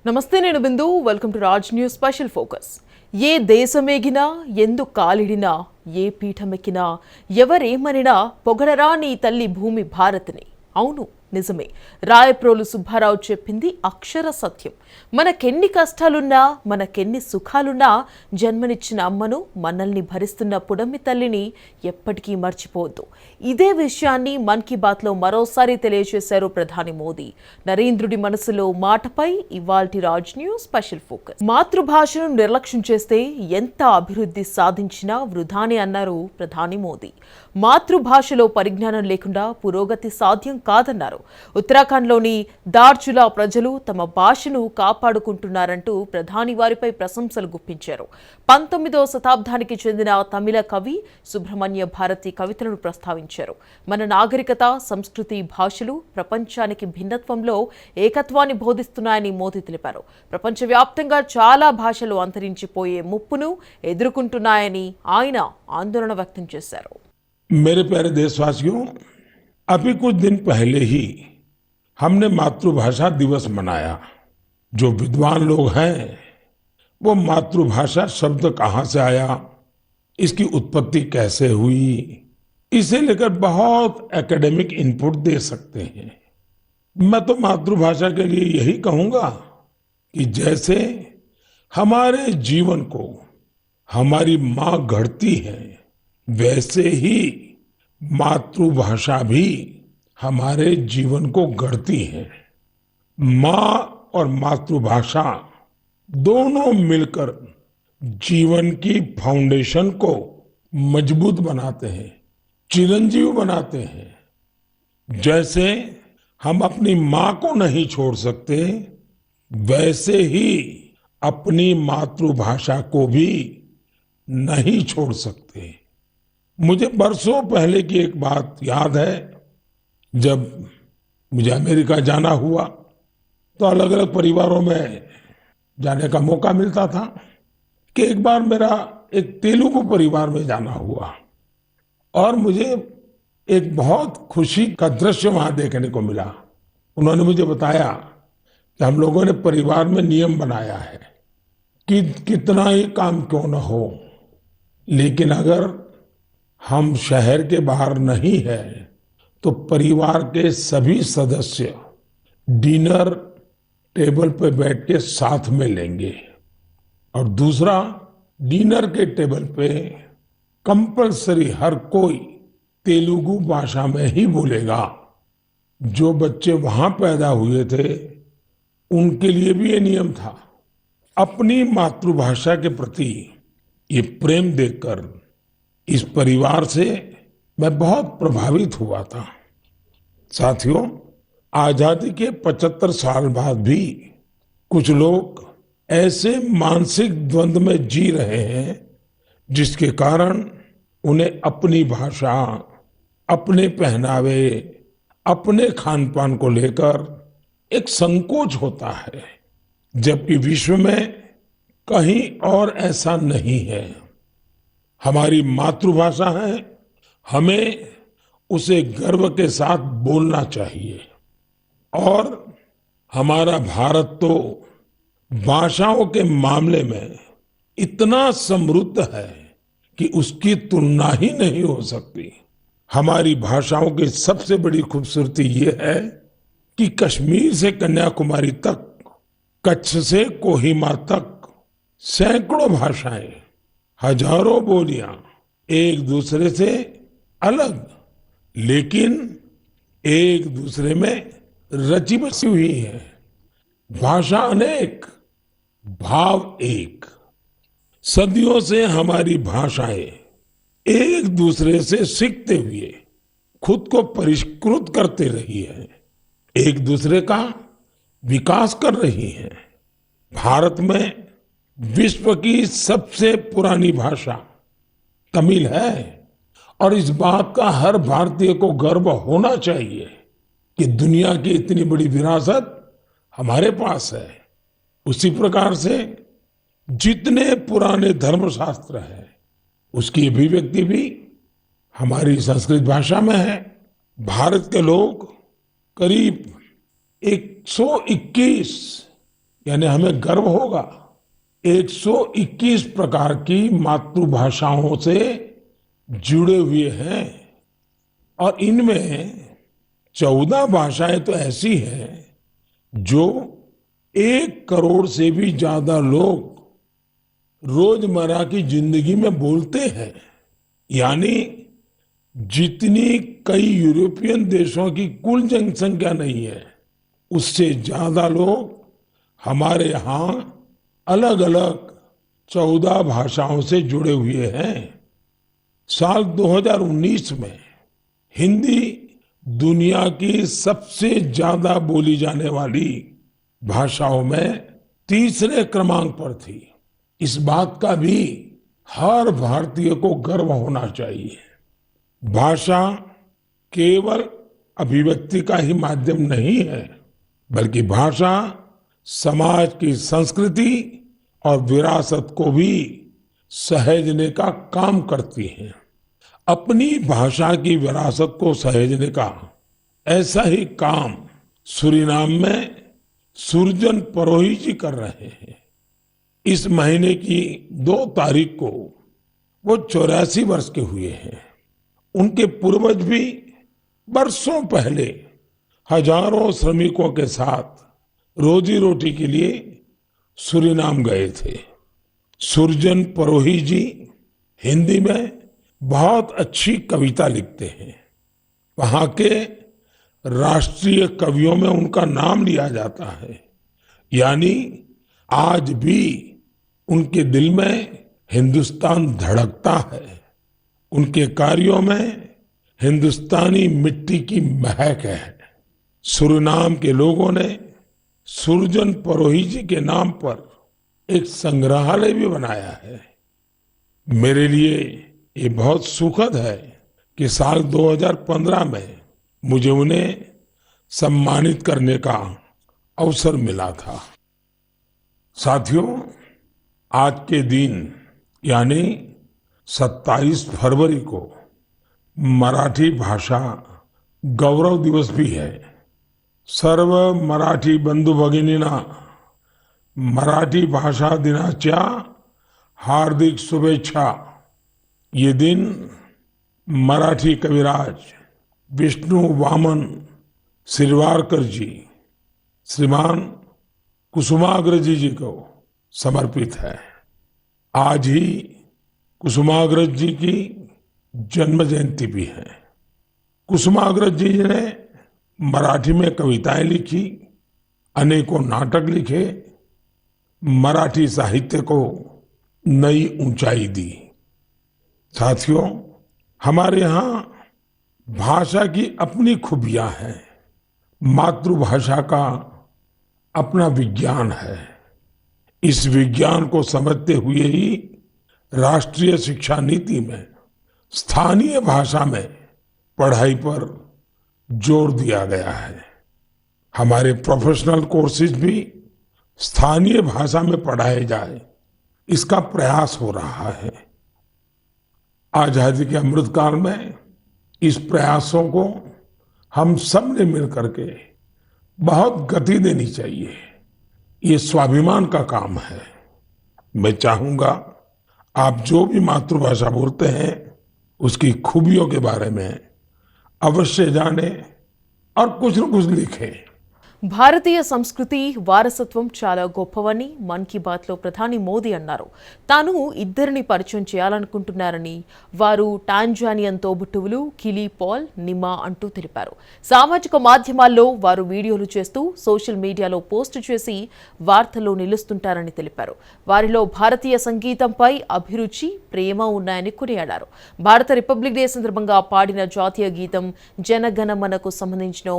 నమస్తే నేను Bindu welcome to Raj news special focus ఏ దేశమేగినా ఎందు కాలిడినా ఏ పీఠమెక్కినా ఎవరేమనినా పొగడరా నీ తల్లి భూమి భారతిని అవును నిజమే రాయప్రోలు సుబ్బారావు చెప్పింది అక్షర సత్యం మనకెన్ని కష్టాలున్నా మనకెన్ని సుఖాలున్నా జన్మనిచ్చిన అమ్మను మనల్ని భరిస్తున్న పుడమి తల్లిని ఎప్పటికీ మర్చిపోవద్దు ఇదే విషయాన్ని మన్ కీ బాత్ లో మరోసారి తెలియజేశారు ప్రధాని మోదీ నరేంద్రుడి మనసులో మాటపై ఇవాల్టి రాజ్ న్యూస్ స్పెషల్ ఫోకస్ మాతృభాషను నిర్లక్ష్యం చేస్తే ఎంత అభివృద్ధి సాధించినా వృధానే అన్నారు ప్రధాని మోదీ మాతృభాషలో పరిజ్ఞానం లేకుండా పురోగతి సాధ్యం కాదన్నారు ఉత్తరాఖండ్లోని దార్చులా ప్రజలు తమ భాషను కాపాడుకుంటున్నారంటూ ప్రధాని వారిపై ప్రశంసలు గుప్పించారు 19వ శతాబ్దానికి చెందిన తమిళ కవి సుబ్రహ్మణ్య భారతి కవితలను ప్రస్తావించారు మన నాగరికత సంస్కృతి భాషలు ప్రపంచానికి భిన్నత్వంలో ఏకత్వాన్ని బోధిస్తున్నాయని మోదీ తెలిపారు ప్రపంచవ్యాప్తంగా చాలా భాషలు అంతరించిపోయే ముప్పును ఎదుర్కొంటున్నాయని ఆయన ఆందోళన వ్యక్తం చేశారు मेरे प्यारे देशवासियों, अभी कुछ दिन पहले ही हमने मातृभाषा दिवस मनाया। जो विद्वान लोग हैं वो मातृभाषा शब्द कहाँ से आया, इसकी उत्पत्ति कैसे हुई, इसे लेकर बहुत एकेडमिक इनपुट दे सकते हैं। मैं तो मातृभाषा के लिए यही कहूंगा कि जैसे हमारे जीवन को हमारी माँ गढ़ती है वैसे ही मातृभाषा भी हमारे जीवन को गढ़ती है। माँ और मातृभाषा दोनों मिलकर जीवन की फाउंडेशन को मजबूत बनाते हैं, चिरंजीव बनाते हैं। जैसे हम अपनी माँ को नहीं छोड़ सकते वैसे ही अपनी मातृभाषा को भी नहीं छोड़ सकते। मुझे बरसों पहले की एक बात याद है। जब मुझे अमेरिका जाना हुआ तो अलग अलग परिवारों में जाने का मौका मिलता था कि एक बार मेरा एक तेलुगु परिवार में जाना हुआ और मुझे एक बहुत खुशी का दृश्य वहां देखने को मिला। उन्होंने मुझे बताया कि हम लोगों ने परिवार में नियम बनाया है कि कितना ही काम क्यों न हो, लेकिन अगर हम शहर के बाहर नहीं है तो परिवार के सभी सदस्य डिनर टेबल पर बैठ के साथ में लेंगे। और दूसरा, डिनर के टेबल पे कंपलसरी हर कोई तेलुगु भाषा में ही बोलेगा। जो बच्चे वहां पैदा हुए थे उनके लिए भी ये नियम था। अपनी मातृभाषा के प्रति ये प्रेम देखकर इस परिवार से मैं बहुत प्रभावित हुआ था। साथियों, आजादी के 75 साल बाद भी कुछ लोग ऐसे मानसिक द्वंद्व में जी रहे हैं जिसके कारण उन्हें अपनी भाषा, अपने पहनावे, अपने खान पान को लेकर एक संकोच होता है, जबकि विश्व में कहीं और ऐसा नहीं है। हमारी मातृभाषा है, हमें उसे गर्व के साथ बोलना चाहिए। और हमारा भारत तो भाषाओं के मामले में इतना समृद्ध है कि उसकी तुलना ही नहीं हो सकती। हमारी भाषाओं की सबसे बड़ी खूबसूरती ये है कि कश्मीर से कन्याकुमारी तक, कच्छ से कोहिमा तक सैकड़ों भाषाएं, हजारों बोलियां एक दूसरे से अलग लेकिन एक दूसरे में रची बसी हुई है। भाषा अनेक, भाव एक। सदियों से हमारी भाषाएं एक दूसरे से सीखते हुए खुद को परिष्कृत करते रही है, एक दूसरे का विकास कर रही है। भारत में विश्व की सबसे पुरानी भाषा तमिल है और इस बात का हर भारतीय को गर्व होना चाहिए कि दुनिया की इतनी बड़ी विरासत हमारे पास है। उसी प्रकार से जितने पुराने धर्मशास्त्र हैं उसकी अभिव्यक्ति भी हमारी संस्कृत भाषा में है। भारत के लोग करीब 121 यानी हमें गर्व होगा। 121 प्रकार की मातृभाषाओं से जुड़े हुए हैं और इनमें 14 भाषाएं तो ऐसी हैं जो 1 करोड़ से भी ज्यादा लोग रोजमर्रा की जिंदगी में बोलते हैं। यानी जितनी कई यूरोपियन देशों की कुल जनसंख्या नहीं है, उससे ज्यादा लोग हमारे यहाँ अलग अलग 14 भाषाओं से जुड़े हुए हैं। साल 2019 में हिंदी दुनिया की सबसे ज्यादा बोली जाने वाली भाषाओं में तीसरे क्रमांक पर थी। इस बात का भी हर भारतीय को गर्व होना चाहिए। भाषा केवल अभिव्यक्ति का ही माध्यम नहीं है, बल्कि भाषा समाज की संस्कृति और विरासत को भी सहेजने का काम करती है। अपनी भाषा की विरासत को सहेजने का ऐसा ही काम सूरीनाम में सुरजन परोही जी कर रहे हैं। इस महीने की 2 तारीख को वो 84 वर्ष के हुए हैं। उनके पूर्वज भी बरसों पहले हजारों श्रमिकों के साथ रोजी रोटी के लिए सूरीनाम गए थे। सुरजन परोही जी हिंदी में बहुत अच्छी कविता लिखते हैं। वहां के राष्ट्रीय कवियों में उनका नाम लिया जाता है। यानी आज भी उनके दिल में हिंदुस्तान धड़कता है। उनके कार्यों में हिंदुस्तानी मिट्टी की महक है। सूरीनाम के लोगों ने सुरजन परोही जी के नाम पर एक संग्रहालय भी बनाया है। मेरे लिए ये बहुत सुखद है कि साल 2015 में मुझे उन्हें सम्मानित करने का अवसर मिला था। साथियों, आज के दिन यानी 27 फरवरी को मराठी भाषा गौरव दिवस भी है। सर्व मराठी बंधू भगिनींना मराठी भाषा दिनाच्या हार्दिक शुभेच्छा। ये दिन मराठी कविराज विष्णु वामन शिरवाडकर जी, श्रीमान कुसुमाग्रज जी को समर्पित है। आज ही कुसुमाग्रज जी की जन्म जयंती भी है। कुसुमाग्रज जी ने मराठी में कविताएं लिखी, अनेकों नाटक लिखे, मराठी साहित्य को नई ऊंचाई दी। साथियों, हमारे यहाँ भाषा की अपनी खूबियां हैं। मातृभाषा का अपना विज्ञान है। इस विज्ञान को समझते हुए ही राष्ट्रीय शिक्षा नीति में स्थानीय भाषा में पढ़ाई पर जोर दिया गया है। हमारे प्रोफेशनल कोर्सेज भी स्थानीय भाषा में पढ़ाए जाए, इसका प्रयास हो रहा है। आजादी के अमृतकाल में इस प्रयासों को हम सब ने मिलकर के बहुत गति देनी चाहिए। ये स्वाभिमान का काम है। मैं चाहूंगा आप जो भी मातृभाषा बोलते हैं उसकी खूबियों के बारे में अवश्य जानें और कुछ न कुछ लिखें। భారతీయ సంస్కృతి వారసత్వం చాలా గొప్పవని మన్ కీ బాత్లో ప్రధాని మోదీ అన్నారు. తాను ఇద్దరిని పరిచయం చేయాలనుకుంటున్నారని, వారు టాంజానియన్ తోబుట్టువులు కిలీ పాల్, నిమా అంటూ తెలిపారు. సామాజిక మాధ్యమాల్లో వారు వీడియోలు చేస్తూ సోషల్ మీడియాలో పోస్టు చేసి వార్తల్లో నిలుస్తుంటారని తెలిపారు. వారిలో భారతీయ సంగీతంపై అభిరుచి, ప్రేమ ఉన్నాయని కొనియాడారు. భారత రిపబ్లిక్ డే సందర్భంగా పాడిన జాతీయ గీతం జనగణమనకు సంబంధించిన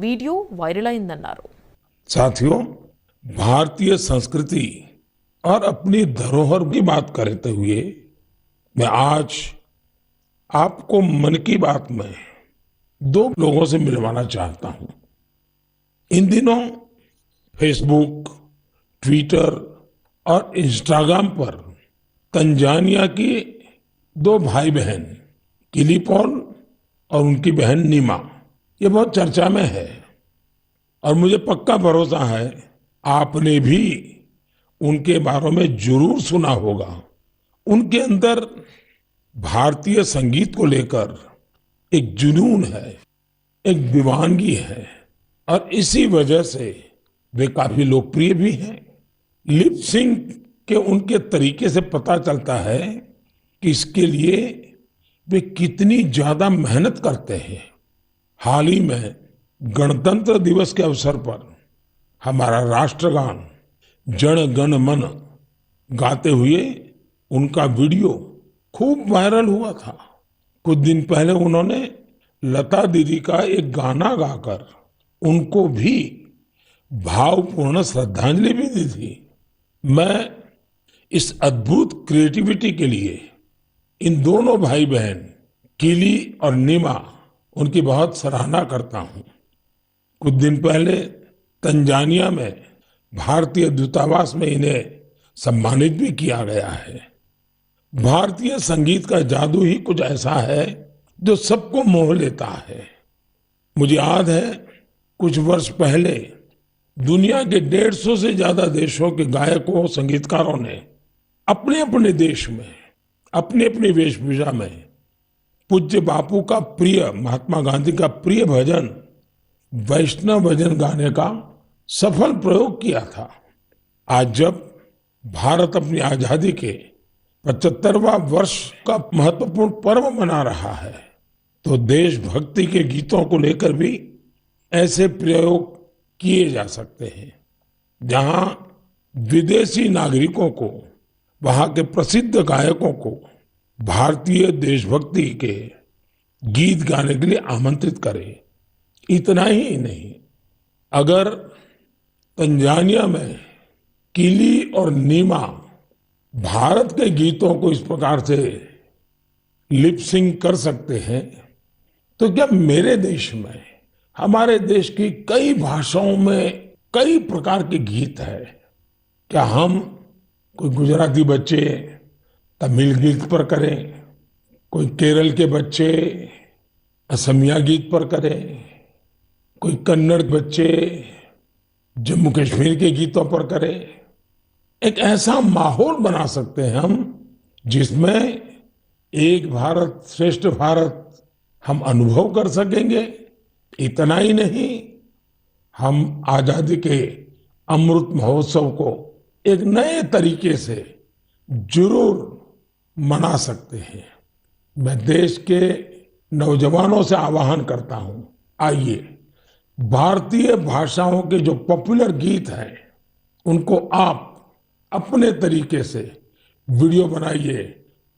వీడియో వైరల్ అయిందన్నారు. साथियों, भारतीय संस्कृति और अपनी धरोहर की बात करते हुए मैं आज आपको मन की बात में 2 लोगों से मिलवाना चाहता हूं। इन दिनों फेसबुक, ट्विटर और इंस्टाग्राम पर तंजानिया के 2 भाई बहन किली पॉल और उनकी बहन नीमा, ये बहुत चर्चा में है और मुझे पक्का भरोसा है आपने भी उनके बारे में जरूर सुना होगा। उनके अंदर भारतीय संगीत को लेकर एक जुनून है, एक दीवानगी है और इसी वजह से वे काफी लोकप्रिय भी हैं। लिप सिंक के उनके तरीके से पता चलता है कि इसके लिए वे कितनी ज्यादा मेहनत करते हैं। हाल ही में गणतंत्र दिवस के अवसर पर हमारा राष्ट्रगान जन गण मन गाते हुए उनका वीडियो खूब वायरल हुआ था। कुछ दिन पहले उन्होंने लता दीदी का एक गाना गाकर उनको भी भावपूर्ण श्रद्धांजलि भी दी थी। मैं इस अद्भुत क्रिएटिविटी के लिए इन दोनों भाई बहन किली और नीमा उनकी बहुत सराहना करता हूं। कुछ दिन पहले तंजानिया में भारतीय दूतावास में इन्हें सम्मानित भी किया गया है। भारतीय संगीत का जादू ही कुछ ऐसा है जो सबको मोह लेता है। मुझे याद है कुछ वर्ष पहले दुनिया के 150 से ज्यादा देशों के गायकों संगीतकारों ने अपने अपने देश में अपनी अपनी वेशभूषा में पूज्य बापू का प्रिय, महात्मा गांधी का प्रिय भजन वैष्णव भजन गाने का सफल प्रयोग किया था। आज जब भारत अपनी आजादी के 75वां वर्ष का महत्वपूर्ण पर्व मना रहा है तो देशभक्ति के गीतों को लेकर भी ऐसे प्रयोग किए जा सकते हैं जहां विदेशी नागरिकों को, वहां के प्रसिद्ध गायकों को भारतीय देशभक्ति के गीत गाने के लिए आमंत्रित करें। इतना ही नहीं, अगर तंजानिया में किली और नीमा भारत के गीतों को इस प्रकार से लिप सिंक कर सकते हैं तो क्या मेरे देश में, हमारे देश की कई भाषाओं में कई प्रकार के गीत है, क्या हम कोई गुजराती बच्चे तमिल गीत पर करें, कोई केरल के बच्चे असमिया गीत पर करें, कोई कन्नड़ बच्चे जम्मू कश्मीर के गीतों पर करें। एक ऐसा माहौल बना सकते हैं हम जिसमें एक भारत श्रेष्ठ भारत हम अनुभव कर सकेंगे। इतना ही नहीं, हम आजादी के अमृत महोत्सव को एक नए तरीके से जरूर मना सकते हैं। मैं देश के नौजवानों से आह्वान करता हूं, आइए भारतीय भाषाओं के जो पॉपुलर गीत हैं उनको आप अपने तरीके से वीडियो बनाइए,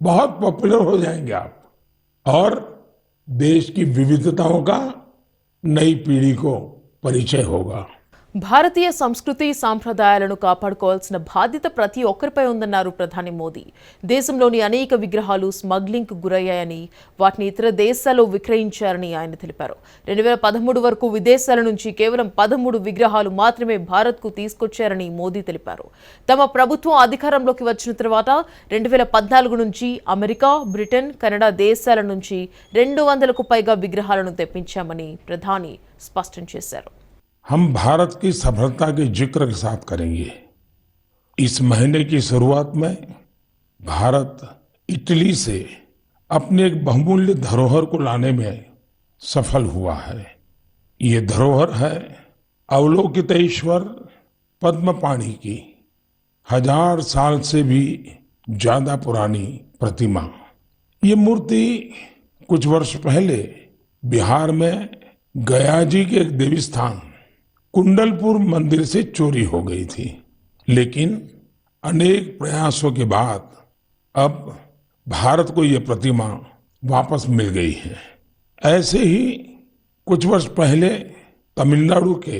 बहुत पॉपुलर हो जाएंगे आप और देश की विविधताओं का नई पीढ़ी को परिचय होगा। భారతీయ సంస్కృతి సాంప్రదాయాలను కాపాడుకోవాల్సిన బాధ్యత ప్రతి ఒక్కరిపై ఉందన్నారు ప్రధాని మోదీ. దేశంలోని అనేక విగ్రహాలు స్మగ్లింగ్కు గురయ్యాయని, వాటిని ఇతర దేశాల్లో విక్రయించారని ఆయన తెలిపారు. 2013 వరకు విదేశాల నుంచి కేవలం 13 విగ్రహాలు మాత్రమే భారత్కు తీసుకొచ్చారని మోదీ తెలిపారు. తమ ప్రభుత్వం అధికారంలోకి వచ్చిన తర్వాత 2014 నుంచి అమెరికా, బ్రిటన్, కెనడా దేశాల నుంచి 200కు పైగా విగ్రహాలను తెప్పించామని ప్రధాని స్పష్టం చేశారు. हम भारत की सफलता के जिक्र के साथ करेंगे। इस महीने की शुरुआत में भारत इटली से अपने एक बहुमूल्य धरोहर को लाने में सफल हुआ है। ये धरोहर है अवलोकितेश्वर पद्मपाणि की 1000 साल से भी ज्यादा पुरानी प्रतिमा। ये मूर्ति कुछ वर्ष पहले बिहार में गया जी के एक देवी स्थान कुंडलपुर मंदिर से चोरी हो गई थी, लेकिन अनेक प्रयासों के बाद अब भारत को यह प्रतिमा वापस मिल गई है। ऐसे ही कुछ वर्ष पहले तमिलनाडु के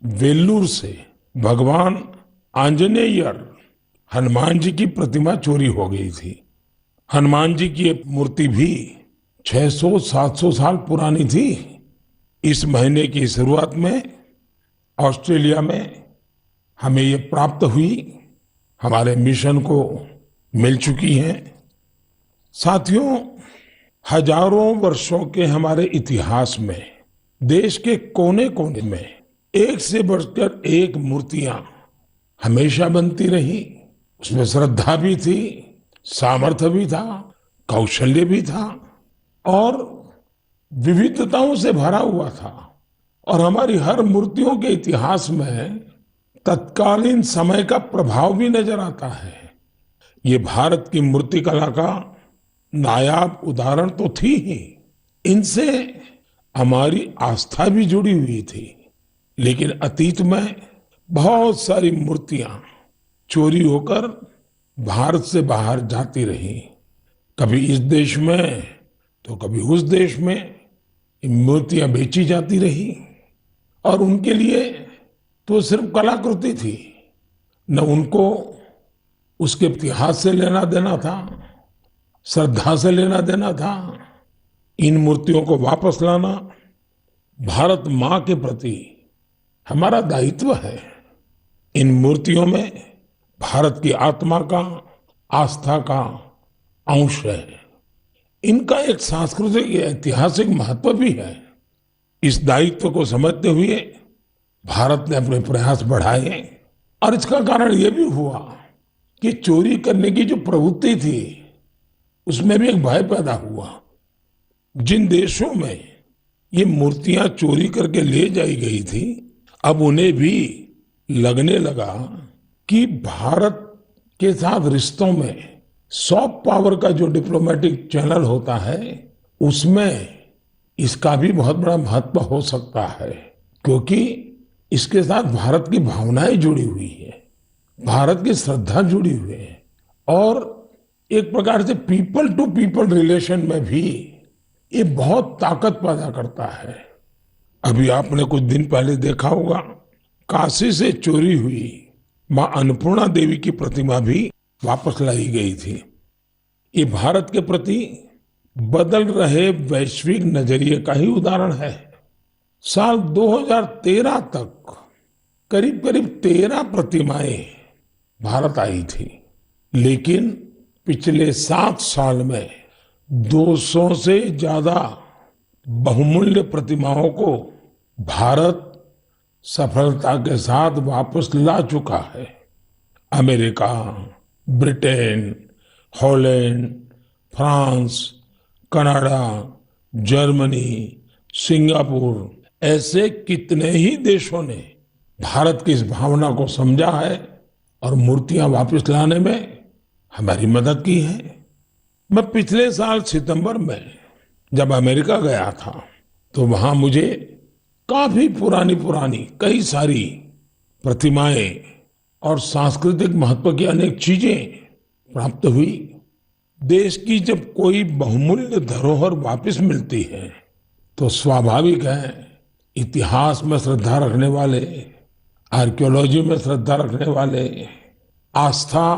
वेल्लूर से भगवान आंजनेयर हनुमान जी की प्रतिमा चोरी हो गई थी। हनुमान जी की ये मूर्ति भी 600-700 साल पुरानी थी। इस महीने की शुरुआत में ऑस्ट्रेलिया में हमें ये प्राप्त हुई, हमारे मिशन को मिल चुकी है। साथियों, हजारों वर्षों के हमारे इतिहास में देश के कोने कोने में एक से बढ़कर एक मूर्तियां हमेशा बनती रही। उसमें श्रद्धा भी थी, सामर्थ्य भी था, कौशल्य भी था और विविधताओं से भरा हुआ था। और हमारी हर मूर्तियों के इतिहास में तत्कालीन समय का प्रभाव भी नजर आता है। ये भारत की मूर्तिकला का नायाब उदाहरण तो थी ही, इनसे हमारी आस्था भी जुड़ी हुई थी। लेकिन अतीत में बहुत सारी मूर्तियां चोरी होकर भारत से बाहर जाती रही, कभी इस देश में तो कभी उस देश में। ये मूर्तियां बेची जाती रही और उनके लिए तो सिर्फ कलाकृति थी, न उनको उसके इतिहास से लेना देना था, श्रद्धा से लेना देना था। इन मूर्तियों को वापस लाना भारत मां के प्रति हमारा दायित्व है। इन मूर्तियों में भारत की आत्मा का, आस्था का अंश है। इनका एक सांस्कृतिक ऐतिहासिक महत्व भी है। इस दायित्व को समझते हुए भारत ने अपने प्रयास बढ़ाए और इसका कारण यह भी हुआ कि चोरी करने की जो प्रवृत्ति थी उसमें भी एक भय पैदा हुआ। जिन देशों में ये मूर्तियां चोरी करके ले जाई गई थी, अब उन्हें भी लगने लगा कि भारत के साथ रिश्तों में सॉफ्ट पावर का जो डिप्लोमेटिक चैनल होता है उसमें इसका भी बहुत बड़ा महत्व हो सकता है, क्योंकि इसके साथ भारत की भावनाएं जुड़ी हुई है, भारत की श्रद्धा जुड़ी हुई है और एक प्रकार से पीपल टू पीपल रिलेशन में भी ये बहुत ताकत पैदा करता है। अभी आपने कुछ दिन पहले देखा होगा, काशी से चोरी हुई मां अन्नपूर्णा देवी की प्रतिमा भी वापस लाई गई थी। ये भारत के प्रति बदल रहे वैश्विक नजरिए का ही उदाहरण है। साल 2013 तक करीब करीब 13 प्रतिमाएं भारत आई थी, लेकिन पिछले 7 साल में 200 से ज्यादा बहुमूल्य प्रतिमाओं को भारत सफलता के साथ वापस ला चुका है। America, Britain, Holland, France, Canada, Germany, Singapore ऐसे कितने ही देशों ने भारत की इस भावना को समझा है और मूर्तियां वापस लाने में हमारी मदद की है। मैं पिछले साल सितंबर में जब अमेरिका गया था तो वहां मुझे काफी पुरानी कई सारी प्रतिमाएं और सांस्कृतिक महत्व की अनेक चीजें प्राप्त हुई। देश की जब कोई बहुमूल्य धरोहर वापस मिलती है तो स्वाभाविक है इतिहास में श्रद्धा रखने वाले, आर्कियोलॉजी में श्रद्धा रखने वाले, आस्था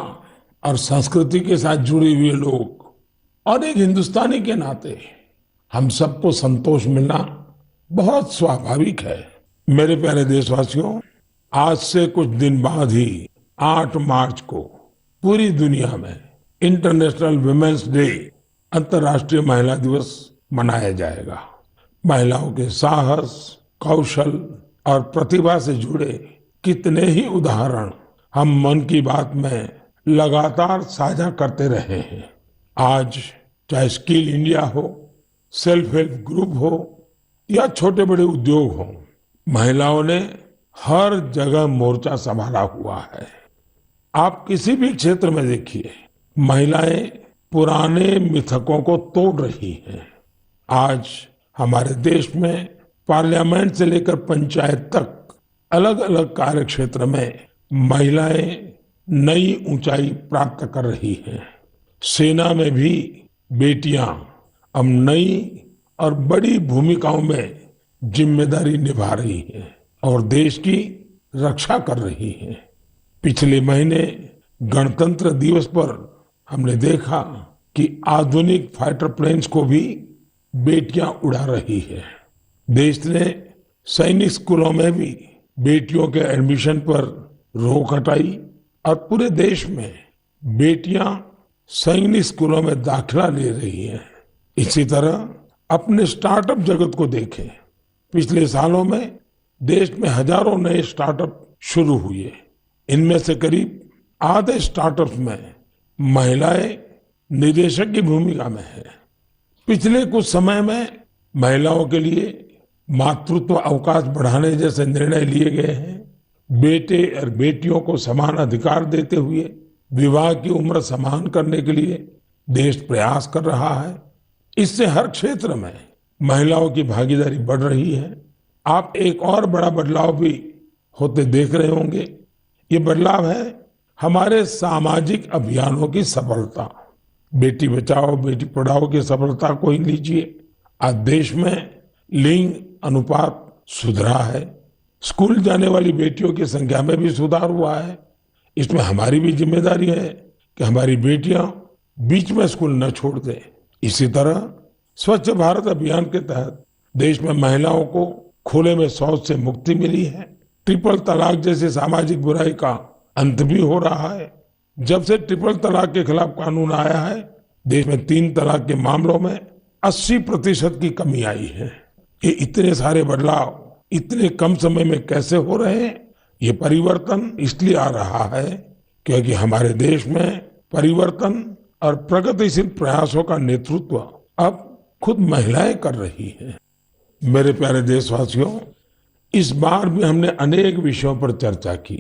और संस्कृति के साथ जुड़े हुए लोग और एक हिंदुस्तानी के नाते हम सबको संतोष मिलना बहुत स्वाभाविक है। मेरे प्यारे देशवासियों, आज से कुछ दिन बाद ही 8 मार्च को पूरी दुनिया में इंटरनेशनल वुमेन्स डे, अंतर्राष्ट्रीय महिला दिवस मनाया जाएगा। महिलाओं के साहस, कौशल और प्रतिभा से जुड़े कितने ही उदाहरण हम मन की बात में लगातार साझा करते रहे हैं। आज चाहे स्किल इंडिया हो, सेल्फ हेल्प ग्रुप हो या छोटे बड़े उद्योग हो, महिलाओं ने हर जगह मोर्चा संभाला हुआ है। आप किसी भी क्षेत्र में देखिए, महिलाएं पुराने मिथकों को तोड़ रही हैं। आज हमारे देश में पार्लियामेंट से लेकर पंचायत तक अलग अलग कार्य क्षेत्र में महिलाएं नई ऊंचाई प्राप्त कर रही हैं। सेना में भी बेटियां अब नई और बड़ी भूमिकाओं में जिम्मेदारी निभा रही हैं और देश की रक्षा कर रही हैं। पिछले महीने गणतंत्र दिवस पर हमने देखा कि आधुनिक फाइटर प्लेन्स को भी बेटियां उड़ा रही है। देश ने सैनिक स्कूलों में भी बेटियों के एडमिशन पर रोक हटाई और पूरे देश में बेटियां सैनिक स्कूलों में दाखिला ले रही हैं। इसी तरह अपने स्टार्टअप जगत को देखें, पिछले सालों में देश में हजारों नए स्टार्टअप शुरू हुए। इनमें से करीब आधे स्टार्टअप्स में महिलाएं निदेशक की भूमिका में है। पिछले कुछ समय में महिलाओं के लिए मातृत्व अवकाश बढ़ाने जैसे निर्णय लिए गए हैं। बेटे और बेटियों को समान अधिकार देते हुए विवाह की उम्र समान करने के लिए देश प्रयास कर रहा है। इससे हर क्षेत्र में महिलाओं की भागीदारी बढ़ रही है। आप एक और बड़ा बदलाव भी होते देख रहे होंगे। ये बदलाव है हमारे सामाजिक अभियानों की सफलता। बेटी बचाओ बेटी पढ़ाओ की सफलता को ही लीजिए। आज देश में लिंग अनुपात सुधरा है। स्कूल जाने वाली बेटियों की संख्या में भी सुधार हुआ है। इसमें हमारी भी जिम्मेदारी है कि हमारी बेटियां बीच में स्कूल न छोड़ दें। इसी तरह स्वच्छ भारत अभियान के तहत देश में महिलाओं को खुले में शौच से मुक्ति मिली है। ट्रिपल तलाक जैसी सामाजिक बुराई का अंत भी हो रहा है। जब से ट्रिपल तलाक के खिलाफ कानून आया है, देश में 3 तलाक के मामलों में 80% की कमी आई है। ये इतने सारे बदलाव इतने कम समय में कैसे हो रहे हैं? ये परिवर्तन इसलिए आ रहा है क्योंकि हमारे देश में परिवर्तन और प्रगतिशील प्रयासों का नेतृत्व अब खुद महिलाएं कर रही हैं। मेरे प्यारे देशवासियों, इस बार भी हमने अनेक विषयों पर चर्चा की।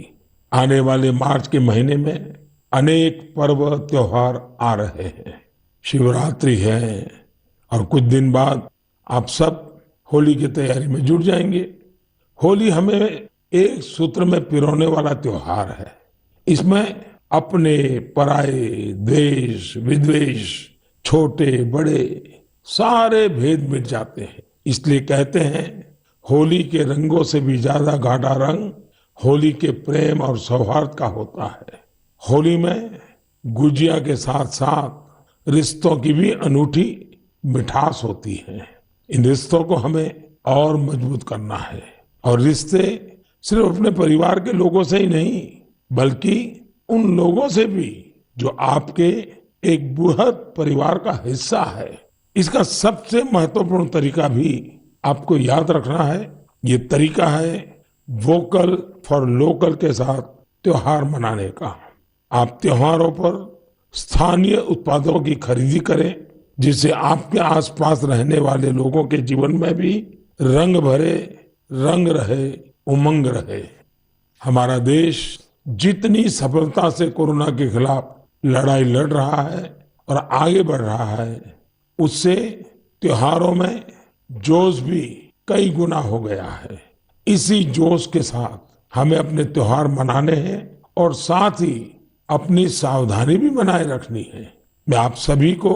आने वाले मार्च के महीने में अनेक पर्व त्योहार आ रहे हैं। शिवरात्रि है और कुछ दिन बाद आप सब होली की तैयारी में जुट जाएंगे। होली हमें एक सूत्र में पिरोने वाला त्योहार है। इसमें अपने पराये द्वेष विद्वेष छोटे बड़े सारे भेद मिट जाते हैं। इसलिए कहते हैं होली के रंगों से भी ज्यादा गाढ़ा रंग होली के प्रेम और सौहार्द का होता है। होली में गुजिया के साथ साथ रिश्तों की भी अनूठी मिठास होती है। इन रिश्तों को हमें और मजबूत करना है और रिश्ते सिर्फ अपने परिवार के लोगों से ही नहीं बल्कि उन लोगों से भी जो आपके एक बृहद परिवार का हिस्सा है। इसका सबसे महत्वपूर्ण तरीका भी आपको याद रखना है। ये तरीका है वोकल फॉर लोकल के साथ त्योहार मनाने का। आप त्योहारों पर स्थानीय उत्पादों की खरीदी करें जिससे आपके आसपास रहने वाले लोगों के जीवन में भी रंग भरे रंग रहे उमंग रहे। हमारा देश जितनी सफलता से कोरोना के खिलाफ लड़ाई लड़ रहा है और आगे बढ़ रहा है उससे त्योहारों में जोश भी कई गुना हो गया है। इसी जोश के साथ हमें अपने त्योहार मनाने हैं और साथ ही अपनी सावधानी भी बनाए रखनी है। मैं आप सभी को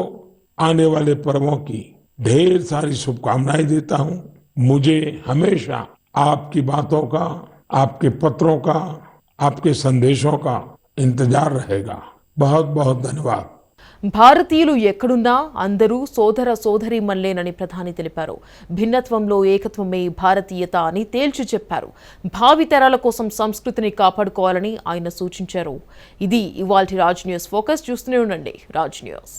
आने वाले पर्वों की ढेर सारी शुभकामनाएं देता हूं। मुझे हमेशा आपकी बातों का, आपके पत्रों का, आपके संदेशों का इंतजार रहेगा। बहुत बहुत धन्यवाद। భారతీయులు ఎక్కడున్నా అందరూ సోదర సోదరీమణులేనని ప్రధాని తెలిపారు. భిన్నత్వంలో ఏకత్వమే భారతీయత అని తేల్చి చెప్పారు. భావితరాల కోసం సంస్కృతిని కాపాడుకోవాలని ఆయన సూచించారు. ఇది ఇవాల్టి రాజ్ న్యూస్ ఫోకస్. చూస్తూనే ఉండండి రాజ్ న్యూస్.